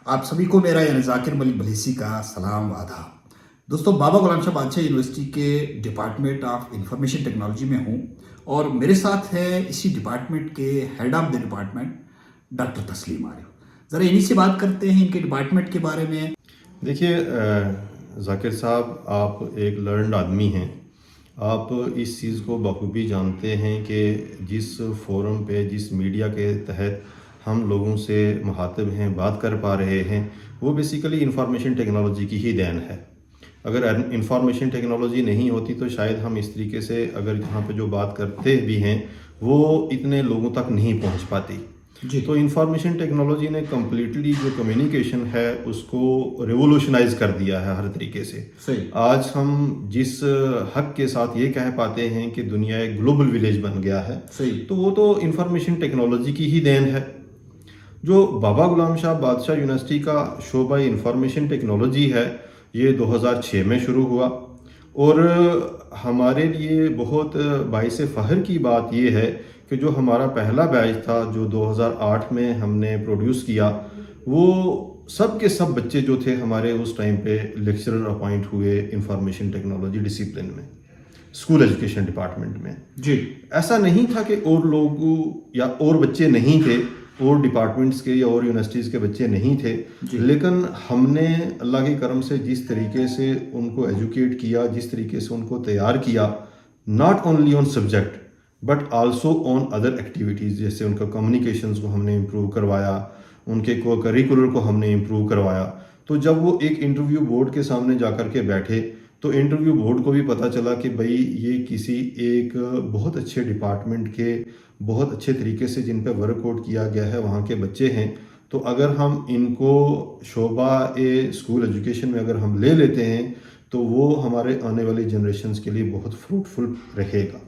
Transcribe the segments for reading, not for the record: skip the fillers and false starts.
आप सभी को मेरा यानी जाकिर मलिक भलीसी का सलाम आदाब। दोस्तों, बाबा गुलाम शाह बादशाह यूनिवर्सिटी के डिपार्टमेंट ऑफ इंफॉर्मेशन टेक्नोलॉजी में हूँ और मेरे साथ है इसी डिपार्टमेंट के head of the department doctor तस्लीम आरिफ। ज़रा इन्हीं से बात करते हैं इनके डिपार्टमेंट के बारे में। देखिए जाकिर साहब, आप एक लर्नड आदमी हैं। आप इस चीज़ को बखूबी जानते हैं कि जिस फोरम पे, जिस मीडिया के तहत हम लोगों से मुखातिब हैं, बात कर पा रहे हैं, वो बेसिकली इंफॉर्मेशन टेक्नोलॉजी की ही देन है। अगर इंफॉर्मेशन टेक्नोलॉजी नहीं होती तो शायद हम इस तरीके से अगर यहाँ पे जो बात करते भी हैं वो इतने लोगों तक नहीं पहुँच पाती जी। तो इंफॉर्मेशन टेक्नोलॉजी ने कम्प्लीटली जो कम्युनिकेशन है उसको रिवोल्यूशनाइज कर दिया है हर तरीके से। सही। आज हम जिस हक के साथ ये कह पाते हैं कि दुनिया एक ग्लोबल विलेज बन गया है, सही। तो वो तो इंफॉर्मेशन टेक्नोलॉजी की ही देन है। जो बाबा गुलाम शाह बादशाह यूनिवर्सिटी का शोबा इंफॉर्मेशन टेक्नोलॉजी है, ये 2006 में शुरू हुआ और हमारे लिए बहुत बाइस फ़ख्र की बात यह है कि जो हमारा पहला बैच था जो 2008 में हमने प्रोड्यूस किया, वो सब के सब बच्चे जो थे हमारे उस टाइम पे लेक्चरर अपॉइंट हुए इंफॉर्मेशन टेक्नोलॉजी डिसिप्लिन में, स्कूल एजुकेशन डिपार्टमेंट में। जी। ऐसा नहीं था कि और लोग या और बच्चे नहीं थे, और डिपार्टमेंट्स के या और यूनिवर्सिटीज़ के बच्चे नहीं थे, लेकिन हमने अल्लाह के करम से जिस तरीके से उनको एजुकेट किया, जिस तरीके से उनको तैयार किया, not only on subject but also on other activities, जैसे उनका कम्युनिकेशंस को हमने इम्प्रूव करवाया, उनके को करिकुलर को हमने इम्प्रूव करवाया। तो जब वो एक इंटरव्यू बोर्ड के सामने जाकर के बैठे तो इंटरव्यू बोर्ड को भी पता चला कि भाई ये किसी एक बहुत अच्छे डिपार्टमेंट के बहुत अच्छे तरीके से जिन पे वर्कआउट किया गया है वहाँ के बच्चे हैं। तो अगर हम इनको शोबा ए स्कूल एजुकेशन में अगर हम ले लेते हैं तो वो हमारे आने वाली जनरेशन्स के लिए बहुत फ्रूटफुल रहेगा।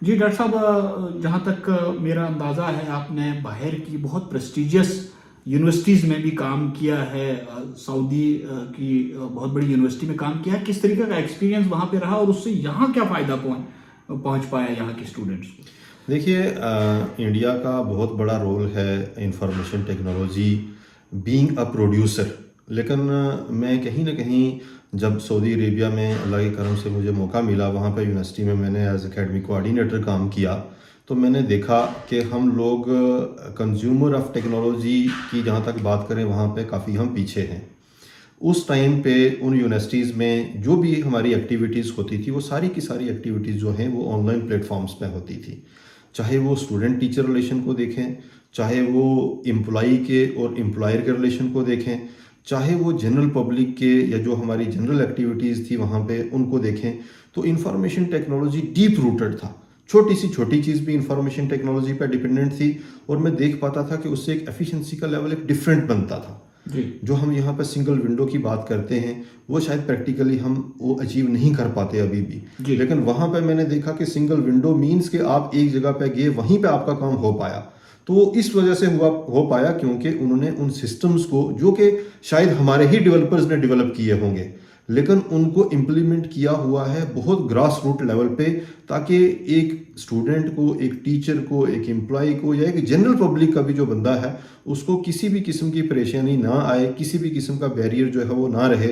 जी डॉक्टर साहब, जहाँ तक मेरा अंदाज़ा है आपने बाहर की बहुत प्रेस्टिजियस यूनिवर्सिटीज़ में भी काम किया है, सऊदी की बहुत बड़ी यूनिवर्सिटी में काम किया है। किस तरीके का एक्सपीरियंस वहाँ पे रहा और उससे यहाँ क्या फ़ायदा पहुँच पाया यहाँ के स्टूडेंट्स को? देखिए, इंडिया का बहुत बड़ा रोल है information technology being a producer, लेकिन मैं कहीं ना कहीं जब सऊदी अरेबिया में अल्लाह के करम से मुझे मौका मिला, वहाँ पे यूनिवर्सिटी में मैंने एज एकेडमिक कोऑर्डिनेटर काम किया, तो मैंने देखा कि हम लोग कंज्यूमर ऑफ टेक्नोलॉजी की जहाँ तक बात करें वहाँ पे काफ़ी हम पीछे हैं। उस टाइम पे उन यूनिवर्सिटीज़ में जो भी हमारी एक्टिविटीज़ होती थी वो सारी की सारी एक्टिविटीज़ जो हैं वो ऑनलाइन प्लेटफॉर्म्स पे होती थी। चाहे वो स्टूडेंट टीचर रिलेशन को देखें, चाहे वो एम्प्लॉई के और एम्प्लॉयर के रिलेशन को देखें, चाहे वो जनरल पब्लिक के या जो हमारी जनरल एक्टिविटीज़ थी वहाँ पे उनको देखें, तो इंफॉर्मेशन टेक्नोलॉजी डीप रूटेड था। छोटी सी छोटी चीज़ भी इंफॉर्मेशन टेक्नोलॉजी पर डिपेंडेंट थी और मैं देख पाता था कि उससे एक एफिशिएंसी का लेवल एक डिफरेंट बनता था। जो हम यहाँ पर सिंगल विंडो की बात करते हैं वो शायद प्रैक्टिकली हम वो अचीव नहीं कर पाते अभी भी, लेकिन वहाँ पर मैंने देखा कि सिंगल विंडो मीन्स कि आप एक जगह पे गए, वहीं पे आपका काम हो पाया। तो इस वजह से हो पाया क्योंकि उन्होंने उन सिस्टम्स को, जो कि शायद हमारे ही डेवलपर्स ने डेवलप किए होंगे, लेकिन उनको इम्प्लीमेंट किया हुआ है बहुत ग्रास रूट लेवल पे, ताकि एक स्टूडेंट को, एक टीचर को, एक एम्प्लॉय को या एक जनरल पब्लिक का भी जो बंदा है उसको किसी भी किस्म की परेशानी ना आए, किसी भी किस्म का बैरियर जो है वो ना रहे।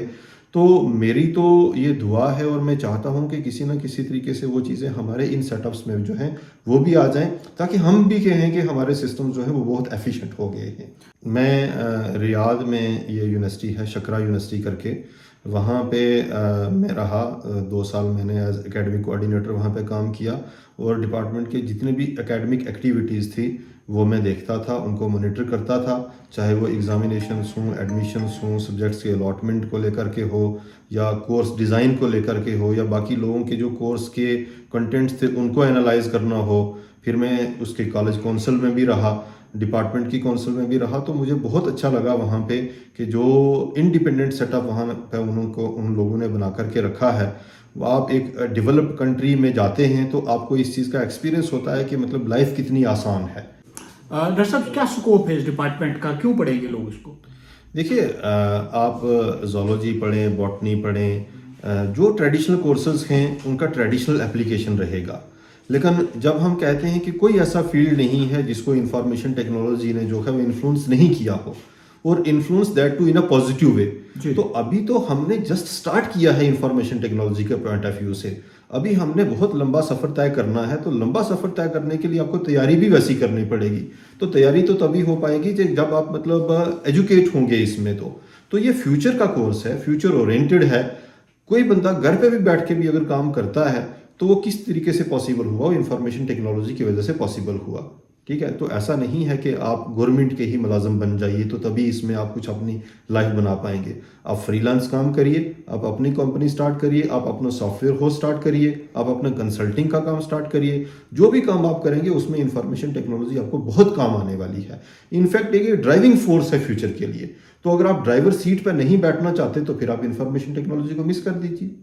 तो मेरी तो ये दुआ है और मैं चाहता हूँ कि किसी ना किसी तरीके से वो चीज़ें हमारे इन सेटअप्स में जो हैं वो भी आ जाएं, ताकि हम भी कहें कि हमारे सिस्टम जो है वो बहुत एफिशिएंट हो गए हैं। मैं रियाद में ये यूनिवर्सिटी है, शकरा यूनिवर्सिटी करके, वहाँ पे मैं रहा 2 साल। मैंने एज एकेडमिक कोऑर्डिनेटर वहाँ पे काम किया और डिपार्टमेंट के जितने भी एकेडमिक एक्टिविटीज़ थी वो मैं देखता था, उनको मॉनिटर करता था, चाहे वो एग्ज़ामिनेशंस हों, एडमिशन्स हों, सब्जेक्ट्स के अलॉटमेंट को लेकर के हो या कोर्स डिज़ाइन को लेकर के हो या बाकी लोगों के जो कोर्स के कंटेंट्स थे उनको एनालाइज करना हो। फिर मैं उसके कॉलेज काउंसिल में भी रहा, डिपार्टमेंट की काउंसिल में भी रहा, तो मुझे बहुत अच्छा लगा वहाँ पे कि जो इंडिपेंडेंट सेटअप वहाँ पे उन लोगों ने बना करके रखा है। आप एक डेवलप्ड कंट्री में जाते हैं तो आपको इस चीज़ का एक्सपीरियंस होता है कि मतलब लाइफ कितनी आसान है। डॉक्टर साहब, क्या स्कोप है इस डिपार्टमेंट का, क्यों पढ़ेंगे लोग इसको? देखिए, आप जोलॉजी पढ़ें, बॉटनी पढ़ें, जो ट्रेडिशनल कोर्सेज हैं उनका ट्रेडिशनल एप्लीकेशन रहेगा, लेकिन जब हम कहते हैं कि कोई ऐसा फील्ड नहीं है जिसको इंफॉर्मेशन टेक्नोलॉजी ने जो है वो इन्फ्लुएंस नहीं किया हो, और influence that to in a positive way. जी। तो अभी तो हमने जस्ट स्टार्ट किया है इंफॉर्मेशन टेक्नोलॉजी के पॉइंट ऑफ व्यू से। अभी हमने बहुत लंबा सफ़र तय करना है, तो लंबा सफ़र तय करने के लिए आपको तैयारी भी वैसी करनी पड़ेगी। तो तैयारी तो तभी हो पाएगी जब आप मतलब एजुकेट होंगे इसमें। तो ये फ्यूचर का कोर्स है, फ्यूचर ओरिएंटेड है। कोई बंदा घर पे भी बैठ के भी अगर काम करता है तो वो किस तरीके से पॉसिबल हुआ, वो इंफॉर्मेशन टेक्नोलॉजी की वजह से पॉसिबल हुआ। ठीक है, तो ऐसा नहीं है कि आप गवर्नमेंट के ही मुलाजिम बन जाइए तो तभी इसमें आप कुछ अपनी लाइफ बना पाएंगे। आप फ्रीलांस काम करिए, आप अपनी कंपनी स्टार्ट करिए, आप अपना सॉफ्टवेयर हाउस स्टार्ट करिए, आप अपना कंसल्टिंग का काम स्टार्ट करिए। जो भी काम आप करेंगे उसमें इंफॉर्मेशन टेक्नोलॉजी आपको बहुत काम आने वाली है। इनफैक्ट एक ड्राइविंग फोर्स है फ्यूचर के लिए। तो अगर आप ड्राइवर सीट पर नहीं बैठना चाहते तो फिर आप इंफॉर्मेशन टेक्नोलॉजी को मिस कर दीजिए।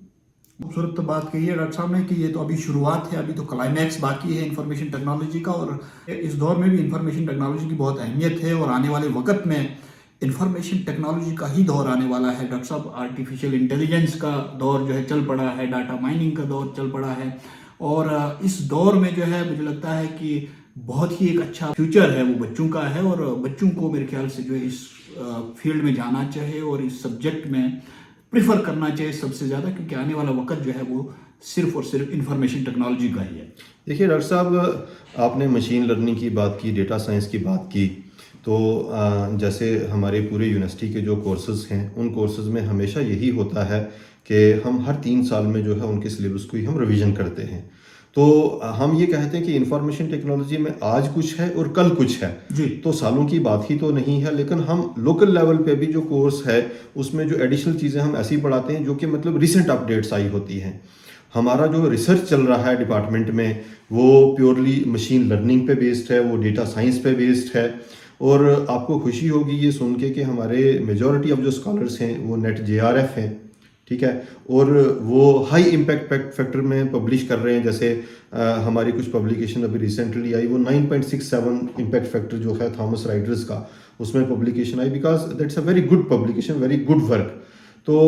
खूबसूरत बात कही है डॉक्टर साहब ने कि ये तो अभी शुरुआत है, अभी तो क्लाइमैक्स बाकी है इंफॉर्मेशन टेक्नोलॉजी का। और इस दौर में भी इंफॉर्मेशन टेक्नोलॉजी की बहुत अहमियत है और आने वाले वक्त में इंफॉर्मेशन टेक्नोलॉजी का ही दौर आने वाला है। डॉक्टर साहब, आर्टिफिशियल इंटेलिजेंस का दौर जो है चल पड़ा है, डाटा माइनिंग का दौर चल पड़ा है और इस दौर में जो है मुझे लगता है कि बहुत ही एक अच्छा फ्यूचर है वो बच्चों का है और बच्चों को मेरे ख्याल से जो है इस फील्ड में जाना चाहिए और इस सब्जेक्ट में प्रिफर करना चाहिए सबसे ज़्यादा, क्योंकि आने वाला वक्त जो है वो सिर्फ और सिर्फ इंफॉर्मेशन टेक्नोलॉजी का ही है। देखिए डॉक्टर साहब, आपने मशीन लर्निंग की बात की, डेटा साइंस की बात की। तो जैसे हमारे पूरे यूनिवर्सिटी के जो कोर्सेज़ हैं उन कोर्सेज़ में हमेशा यही होता है कि हम हर 3 साल में जो है उनके सिलेबस को ही हम रिवीजन करते हैं। तो हम ये कहते हैं कि इंफॉर्मेशन टेक्नोलॉजी में आज कुछ है और कल कुछ है जी। तो सालों की बात ही तो नहीं है। लेकिन हम लोकल लेवल पे भी जो कोर्स है उसमें जो एडिशनल चीज़ें हम ऐसी पढ़ाते हैं जो कि मतलब रिसेंट अपडेट्स आई होती हैं। हमारा जो रिसर्च चल रहा है डिपार्टमेंट में वो प्योरली मशीन लर्निंग पे बेस्ड है, वो डेटा साइंस पे बेस्ड है। और आपको खुशी होगी ये सुन के कि हमारे मेजॉरिटी ऑफ जो स्कॉलर्स हैं वो नेट JRF हैं। ठीक है, और वो हाई इम्पैक्ट फैक्टर में पब्लिश कर रहे हैं। जैसे हमारी कुछ पब्लिकेशन अभी रिसेंटली आई, वो 9.67 इम्पैक्ट फैक्टर जो है थॉमस राइटर्स का, उसमें पब्लिकेशन आई। Because that's a very good publication, very good work. तो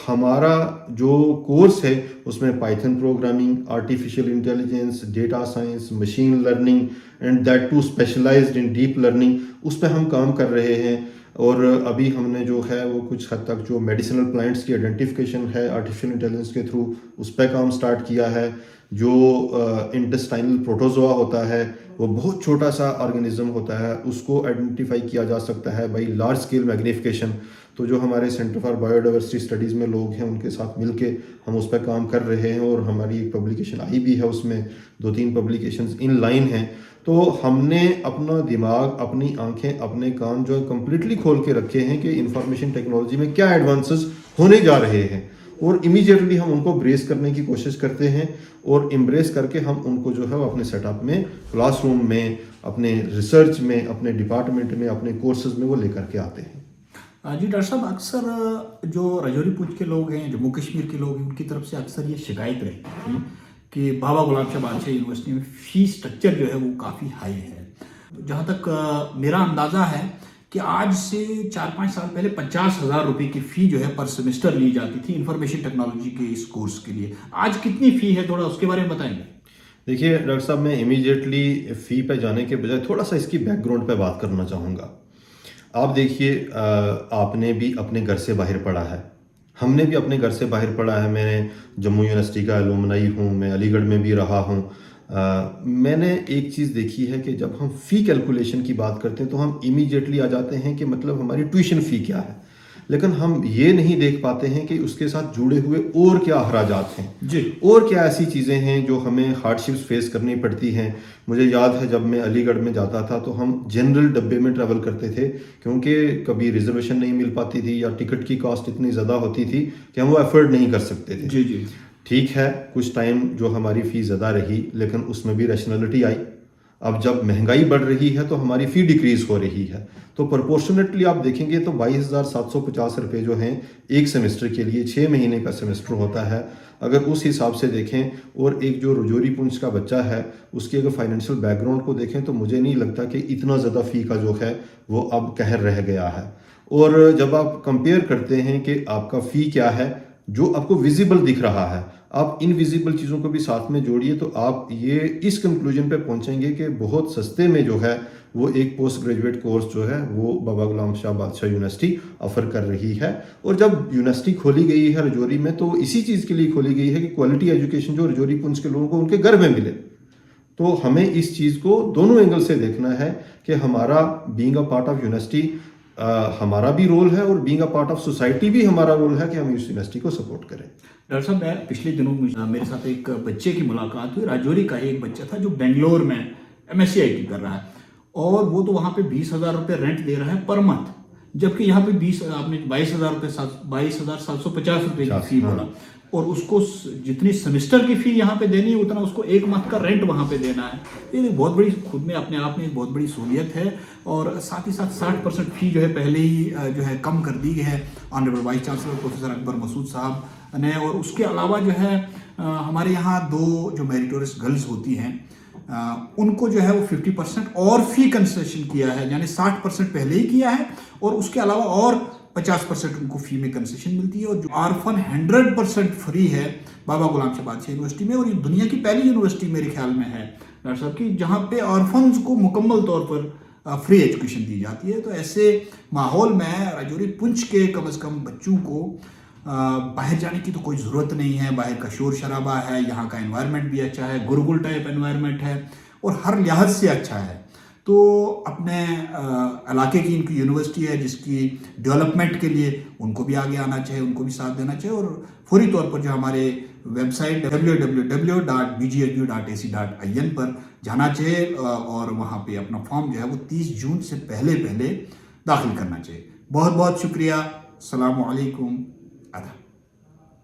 हमारा जो कोर्स है उसमें Python programming, artificial intelligence, data science, machine learning and that too specialized in deep learning, उस पर हम काम कर रहे हैं। और अभी हमने जो है वो कुछ हद तक जो मेडिसिनल प्लांट्स की आइडेंटिफिकेशन है आर्टिफिशियल इंटेलिजेंस के थ्रू, उस पर काम स्टार्ट किया है। जो इंटेस्टाइनल प्रोटोजोआ होता है वो बहुत छोटा सा ऑर्गेनिज्म होता है, उसको आइडेंटिफाई किया जा सकता है बाई लार्ज स्केल मैग्नीफिकेशन। तो जो हमारे सेंटर फॉर बायोडाइवर्सिटी स्टडीज़ में लोग हैं उनके साथ मिलके हम उस पर काम कर रहे हैं और हमारी एक पब्लिकेशन आई भी है, उसमें 2-3 पब्लिकेशंस इन लाइन हैं। तो हमने अपना दिमाग, अपनी आंखें, अपने कान जो है कम्प्लीटली खोल के रखे हैं कि इंफॉर्मेशन टेक्नोलॉजी में क्या एडवांसेस होने जा रहे हैं और इमीडिएटली हम उनको ब्रेस करने की कोशिश करते हैं और एम्ब्रेस करके हम उनको जो है वो अपने सेटअप में, क्लासरूम में, अपने रिसर्च में, अपने डिपार्टमेंट में, अपने कोर्सेज में वो लेकर के आते हैं। जी डॉक्टर साहब, अक्सर जो रजौरी पूंछ के लोग हैं, जम्मू कश्मीर के लोग हैं, उनकी तरफ से अक्सर ये शिकायत रहती है कि बाबा गुलाब शाह बादशाह यूनिवर्सिटी में फीस स्ट्रक्चर जो है वो काफ़ी हाई है। जहाँ तक मेरा अंदाज़ा है कि आज से 4-5 साल पहले 50,000 रुपये की फ़ी जो है पर सेमेस्टर ली जाती थी इंफॉर्मेशन टेक्नोलॉजी के इस कोर्स के लिए। आज कितनी फ़ी है, थोड़ा उसके बारे में बताएंगे? देखिए डॉक्टर साहब, मैं इमीडिएटली फ़ी पे जाने के बजाय थोड़ा सा इसकी बैकग्राउंड पे बात करना चाहूँगा। आप देखिए, आपने भी अपने घर से बाहर पढ़ा है, हमने भी अपने घर से बाहर पढ़ा है। मैं जम्मू यूनिवर्सिटी का एलुमनाई हूँ, मैं अलीगढ़ में भी रहा हूँ। मैंने एक चीज़ देखी है कि जब हम फ़ी कैलकुलेशन की बात करते हैं तो हम इमीडिएटली आ जाते हैं कि मतलब हमारी ट्यूशन फ़ी क्या है, लेकिन हम ये नहीं देख पाते हैं कि उसके साथ जुड़े हुए और क्या अखराजात हैं जी, और क्या ऐसी चीज़ें हैं जो हमें हार्डशिप्स फेस करनी पड़ती हैं। मुझे याद है जब मैं अलीगढ़ में जाता था तो हम जनरल डब्बे में ट्रैवल करते थे क्योंकि कभी रिजर्वेशन नहीं मिल पाती थी या टिकट की कॉस्ट इतनी ज़्यादा होती थी कि हम वो अफोर्ड नहीं कर सकते थे। जी जी। ठीक है, कुछ टाइम जो हमारी फ़ी ज़्यादा रही लेकिन उसमें भी रैशनैलिटी आई। अब जब महंगाई बढ़ रही है तो हमारी फ़ी डिक्रीज़ हो रही है, तो प्रोपोर्शनेटली आप देखेंगे तो 22,750 रुपये जो हैं एक सेमेस्टर के लिए, 6 महीने का सेमेस्टर होता है। अगर उस हिसाब से देखें और एक जो रजौरी पुंछ का बच्चा है उसके अगर फाइनेंशियल बैकग्राउंड को देखें तो मुझे नहीं लगता कि इतना ज़्यादा फ़ी का जो है वो अब कहर रह गया है। और जब आप कंपेयर करते हैं कि आपका फ़ी क्या है जो आपको विजिबल दिख रहा है, आप इनविजिबल चीज़ों को भी साथ में जोड़िए तो आप ये इस कंक्लूजन पे पहुंचेंगे कि बहुत सस्ते में जो है वो एक पोस्ट ग्रेजुएट कोर्स जो है वो बाबा गुलाम शाह बादशाह यूनिवर्सिटी ऑफर कर रही है। और जब यूनिवर्सिटी खोली गई है रजौरी में तो इसी चीज़ के लिए खोली गई है कि क्वालिटी एजुकेशन जो रजौरी पुंछ के लोगों को उनके घर में मिले। तो हमें इस चीज़ को दोनों एंगल से देखना है कि हमारा being a part of university हमारा भी रोल है और being a part of society भी हमारा रोल है कि हम इस यूनिवर्सिटी को सपोर्ट करें। डॉक्टर साहब, मैं पिछले दिनों मेरे साथ एक बच्चे की मुलाकात हुई। राजौरी का ही एक बच्चा था जो बेंगलोर में MSc IT कर रहा है और वो तो वहाँ पे 20,000 रुपये रेंट दे रहा है पर मंथ, जबकि यहाँ पे 22,750 रुपये की फी बोला और उसको जितनी सेमेस्टर की फी यहाँ पे देनी है उतना उसको एक मंथ का रेंट वहाँ पे देना है। ये बहुत बड़ी खुद में अपने आप में एक बहुत बड़ी सहूलियत है और साथ ही साथ 60% फी जो है पहले ही जो है कम कर दी गई है honourable vice chancellor professor Akbar Masood साहब ने। और उसके अलावा जो है हमारे यहाँ 2 जो मेरिटोरियस गर्ल्स होती हैं उनको जो है वो 50% और फी कंसेशन किया है, यानी 60% पहले ही किया है और उसके अलावा और 50% उनको फी में कंसेशन मिलती है। और जो आरफन 100% फ्री है बाबा गुलाम शाह बादशाह यूनिवर्सिटी में और ये दुनिया की पहली यूनिवर्सिटी मेरे ख्याल में है डॉक्टर साहब की जहाँ पे ऑर्फन्स को मुकम्मल तौर पर फ्री एजुकेशन दी जाती है। तो ऐसे माहौल में राजौरी पुंछ के कम से कम बच्चों को बाहर जाने की तो कोई ज़रूरत नहीं है। बाहर का शोर शराबा है, यहाँ का एनवायरनमेंट भी अच्छा है, गुरुकुल टाइप एनवायरनमेंट है और हर लिहाज से अच्छा है। तो अपने इलाके की इनकी यूनिवर्सिटी है जिसकी डेवलपमेंट के लिए उनको भी आगे आना चाहिए, उनको भी साथ देना चाहिए और फौरी तौर पर जो हमारे वेबसाइट www.bghbu.ac.in पर जाना चाहिए और वहाँ पे अपना फॉर्म जो है वो 30 जून से पहले दाखिल करना चाहिए। बहुत बहुत शुक्रिया। अस्सलामु अलैकुम।